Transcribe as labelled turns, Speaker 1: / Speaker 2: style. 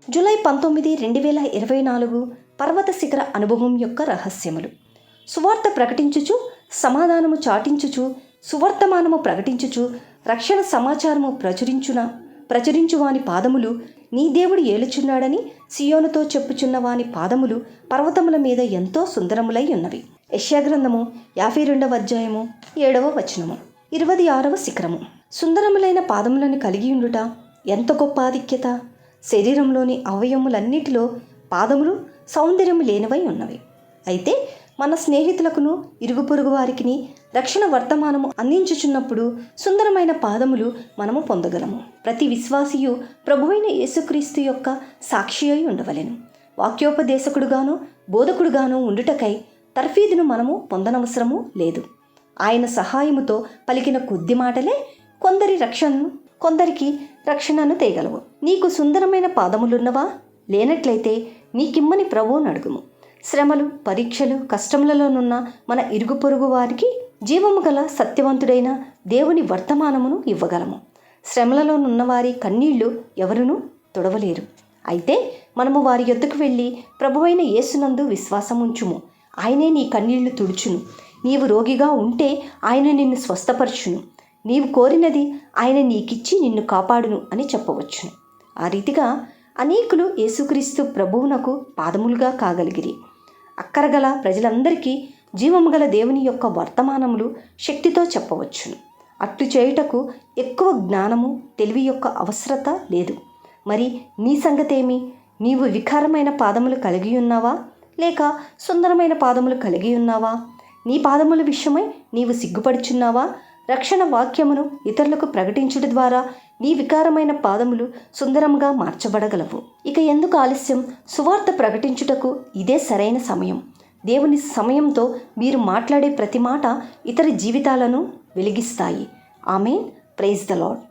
Speaker 1: July 19, 2024 పర్వత శిఖర అనుభవం యొక్క రహస్యములు. సువార్త ప్రకటించుచు, సమాధానము చాటించుచు, సువర్తమానము ప్రకటించుచు, రక్షణ సమాచారము ప్రచురించువాని పాదములు నీ దేవుడు ఏలుచున్నాడని సియోనుతో చెప్పుచున్న వాని పాదములు పర్వతముల మీద ఎంతో సుందరములై ఉన్నవి. యెషయా గ్రంథము 52 7 26 శిఖరము. సుందరములైన పాదములను కలిగి ఉండుట ఎంత గొప్ప ఆధిక్యత! శరీరంలోని అవయవములన్నిటిలో పాదములు సౌందర్యము లేనివై ఉన్నవి. అయితే మన స్నేహితులకును ఇరుగు పొరుగు వారికి రక్షణ వర్తమానము అందించుచున్నప్పుడు సుందరమైన పాదములు మనము పొందగలము. ప్రతి విశ్వాసియు ప్రభువైన యేసుక్రీస్తు యొక్క సాక్షి అయి ఉండవలెను. వాక్యోపదేశకుడుగాను బోధకుడుగాను ఉండుటకై తర్ఫీదును మనము పొందనవసరము లేదు. ఆయన సహాయముతో పలికిన కొద్ది మాటలే కొందరికి రక్షణను తేగలవు. నీకు సుందరమైన పాదములున్నవా? లేనట్లయితే నీకిమ్మని ప్రభువును అడుగుము. శ్రమలు, పరీక్షలు, కష్టములలోనున్న మన ఇరుగు పొరుగు వారికి జీవము గల సత్యవంతుడైన దేవుని వర్తమానమును ఇవ్వగలము. శ్రమలలోనున్నవారి కన్నీళ్లు ఎవరునూ తుడవలేరు. అయితే మనము వారి యొద్దకు వెళ్ళి ప్రభువైన యేసునందు విశ్వాసముంచుము. ఆయనే నీ కన్నీళ్లు తుడుచును. నీవు రోగిగా ఉంటే ఆయన నిన్ను స్వస్థపరచును. నీవు కోరినది ఆయన నీకిచ్చి నిన్ను కాపాడును అని చెప్పవచ్చును. ఆ రీతిగా అనేకులు యేసుక్రీస్తు ప్రభువునకు పాదములుగా కాగలిగిరి. అక్కరగల ప్రజలందరికీ జీవము గల దేవుని యొక్క వర్తమానములు శక్తితో చెప్పవచ్చును. అట్లు చేయుటకు ఎక్కువ జ్ఞానము, తెలివి యొక్క అవసరత లేదు. మరి నీ సంగతేమి? నీవు వికారమైన పాదములు కలిగి ఉన్నావా, లేక సుందరమైన పాదములు కలిగి ఉన్నావా? నీ పాదముల విషయమై నీవు సిగ్గుపడుచున్నావా? రక్షణ వాక్యమును ఇతరులకు ప్రకటించుట ద్వారా నీ వికారమైన పాదములు సుందరంగా మార్చబడగలవు. ఇక ఎందుకు ఆలస్యం? సువార్త ప్రకటించుటకు ఇదే సరైన సమయం. దేవుని సమయంతో మీరు మాట్లాడే ప్రతి మాట ఇతర జీవితాలను వెలిగిస్తాయి. ఆమేన్. Praise the lord.